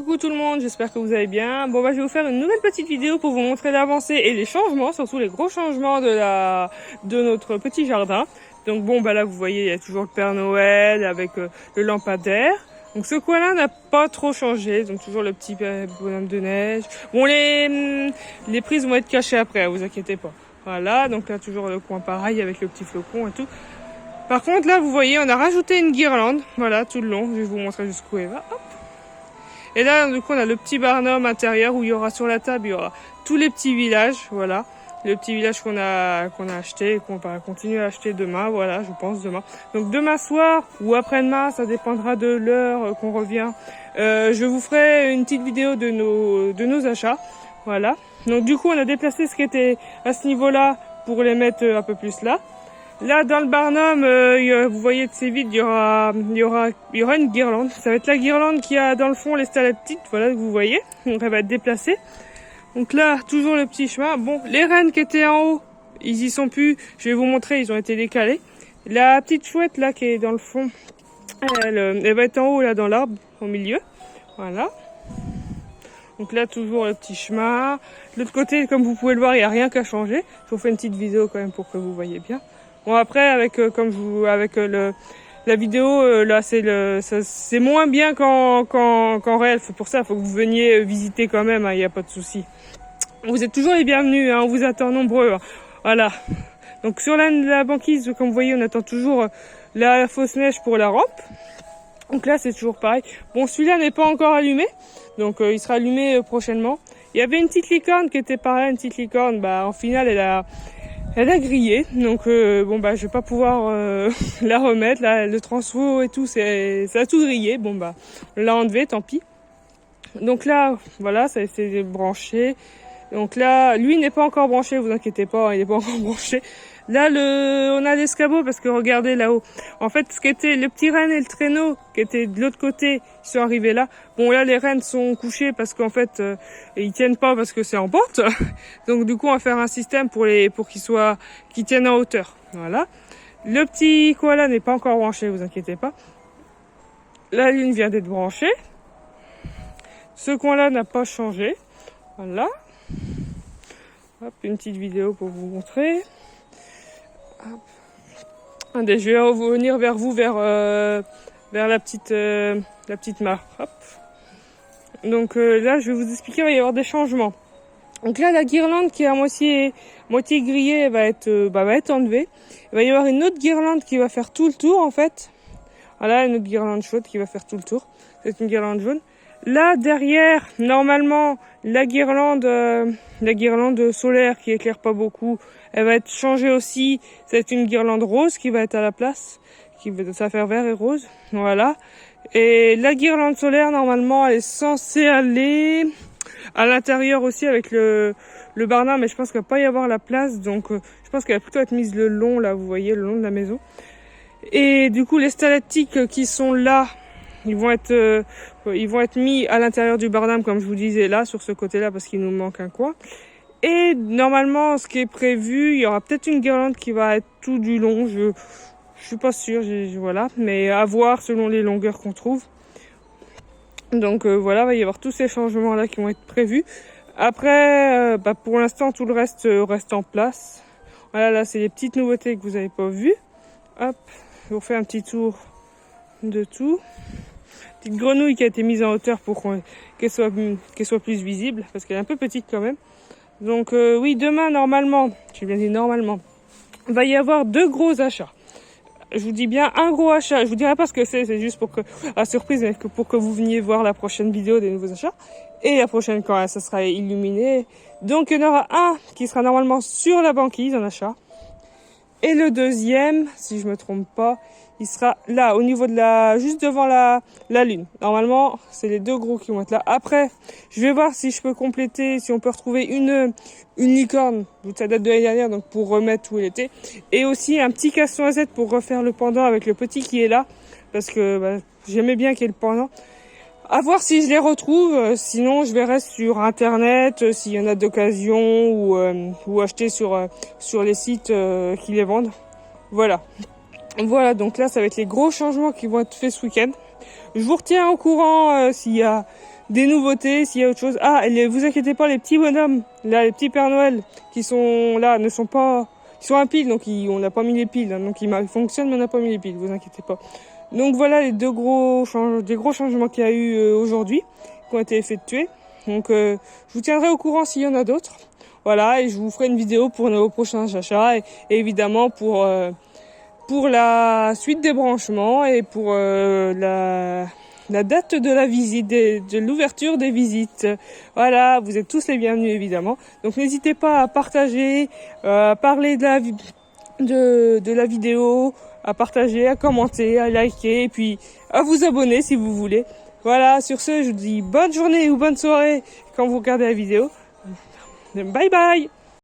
Coucou tout le monde, j'espère que vous allez bien. Bon bah je vais vous faire une nouvelle petite vidéo pour vous montrer l'avancée et les changements, surtout les gros changements de notre petit jardin. Donc bon bah là vous voyez il y a toujours le Père Noël avec le lampadaire. Donc ce coin-là n'a pas trop changé, donc toujours le petit bonhomme de neige. Bon les prises vont être cachées après, vous inquiétez pas. Voilà, donc là toujours le coin pareil avec le petit flocon et tout. Par contre là vous voyez on a rajouté une guirlande, voilà tout le long, je vais vous montrer jusqu'où elle va. Hop. Et là, du coup, on a le petit barnum intérieur où il y aura sur la table, il y aura tous les petits villages, voilà. Le petit village qu'on a acheté et qu'on va continuer à acheter demain, voilà, je pense demain. Donc demain soir ou après-demain, ça dépendra de l'heure qu'on revient. Je vous ferai une petite vidéo de nos achats, voilà. Donc du coup, on a déplacé ce qui était à ce niveau-là pour les mettre un peu plus là. Là, dans le barnum, vous voyez de ces vides, il y aura une guirlande. Ça va être la guirlande qui a dans le fond les stalactites, voilà, que vous voyez. Donc, elle va être déplacée. Donc là, toujours le petit chemin. Bon, les rennes qui étaient en haut, ils y sont plus. Je vais vous montrer, ils ont été décalés. La petite chouette, là, qui est dans le fond, elle va être en haut, là, dans l'arbre, au milieu. Voilà. Donc là, toujours le petit chemin. De l'autre côté, comme vous pouvez le voir, il n'y a rien qu'à changer. Je vous fais une petite vidéo quand même pour que vous voyez bien. Bon après avec la vidéo là c'est moins bien qu'en réel. C'est pour ça faut que vous veniez visiter quand même, il n'y a pas de souci. Vous êtes toujours les bienvenus, on vous attend nombreux. Voilà. Donc sur la banquise, comme vous voyez, on attend toujours la fausse neige pour la rampe. Donc là c'est toujours pareil. Bon celui-là n'est pas encore allumé, donc il sera allumé prochainement. Il y avait une petite licorne qui était pareille, une petite licorne, en finale elle a grillé, donc bon bah je vais pas pouvoir la remettre, là le transfo et tout, ça a tout grillé, bon bah on l'a enlevé, tant pis. Donc là voilà, ça a été branché. Donc là lui n'est pas encore branché, vous inquiétez pas, il n'est pas encore branché. Là on a l'escabeau parce que regardez là-haut. En fait ce qui était le petit renne et le traîneau qui étaient de l'autre côté, ils sont arrivés là. Bon là les rennes sont couchés parce qu'en fait ils tiennent pas parce que c'est en pente. Donc du coup on va faire un système pour qu'ils tiennent en hauteur. Voilà. Le petit koala n'est pas encore branché, vous inquiétez pas. La ligne vient d'être branchée. Ce coin-là n'a pas changé. Voilà. Hop, une petite vidéo pour vous montrer. Hop. Attendez, je vais revenir vers vous, vers la petite mare. Hop. Donc là, je vais vous expliquer, il va y avoir des changements. Donc là, la guirlande qui est à moitié grillée va être enlevée. Il va y avoir une autre guirlande qui va faire tout le tour, en fait. Voilà, une autre guirlande chaude qui va faire tout le tour. C'est une guirlande jaune. Là, derrière, normalement, la guirlande solaire qui éclaire pas beaucoup, elle va être changée aussi. C'est une guirlande rose qui va être à la place, ça va faire vert et rose. Voilà. Et la guirlande solaire, normalement, elle est censée aller à l'intérieur aussi avec le barnum, mais je pense qu'il va pas y avoir la place, donc je pense qu'elle va plutôt être mise le long, là, vous voyez, le long de la maison. Et du coup, les stalactites qui sont là, ils vont être mis à l'intérieur du barnum, comme je vous disais, là, sur ce côté-là, parce qu'il nous manque un coin. Et normalement, ce qui est prévu, il y aura peut-être une guirlande qui va être tout du long, je suis pas sûre, voilà, mais à voir selon les longueurs qu'on trouve. Donc voilà, il va y avoir tous ces changements-là qui vont être prévus. Après, pour l'instant, tout le reste reste en place. Voilà, là, c'est les petites nouveautés que vous n'avez pas vues. Hop, je vous refais un petit tour de tout. Petite grenouille qui a été mise en hauteur pour qu'elle soit plus visible, parce qu'elle est un peu petite quand même. Donc oui, demain, normalement, j'ai bien dit normalement, il va y avoir 2 gros achats. Je vous dis bien un gros achat. Je vous dirai pas ce que c'est juste pour que, à surprise, mais pour que vous veniez voir la prochaine vidéo des nouveaux achats. Et la prochaine quand ça sera illuminé. Donc il y en aura un qui sera normalement sur la banquise, un achat. Et le deuxième, si je me trompe pas, il sera là, au niveau juste devant la lune. Normalement, c'est les 2 gros qui vont être là. Après, je vais voir si je peux compléter, si on peut retrouver une licorne. Ça date de l'année dernière, donc pour remettre où elle était. Et aussi un petit casse-noisette pour refaire le pendant avec le petit qui est là. Parce que j'aimais bien qu'il y ait le pendant. À voir si je les retrouve, sinon je verrai sur internet s'il y en a d'occasion ou acheter sur les sites qui les vendent. Voilà. Voilà, donc là ça va être les gros changements qui vont être faits ce week-end. Je vous retiens au courant s'il y a des nouveautés, s'il y a autre chose. Ah, et vous inquiétez pas, les petits bonhommes, là, les petits Père Noël qui sont là, ne sont pas, ils sont à piles, donc on n'a pas mis les piles, hein, donc ils fonctionnent, mais on n'a pas mis les piles, vous inquiétez pas. Donc voilà les des gros changements qu'il y a eu aujourd'hui, qui ont été effectués. Donc je vous tiendrai au courant s'il y en a d'autres. Voilà, et je vous ferai une vidéo pour nos prochains achats et évidemment pour la suite des branchements et pour la date de la visite, de l'ouverture des visites. Voilà, vous êtes tous les bienvenus évidemment. Donc n'hésitez pas à partager, à parler de la vidéo, à partager, à commenter, à liker et puis à vous abonner si vous voulez. Voilà, sur ce, je vous dis bonne journée ou bonne soirée quand vous regardez la vidéo. Bye bye!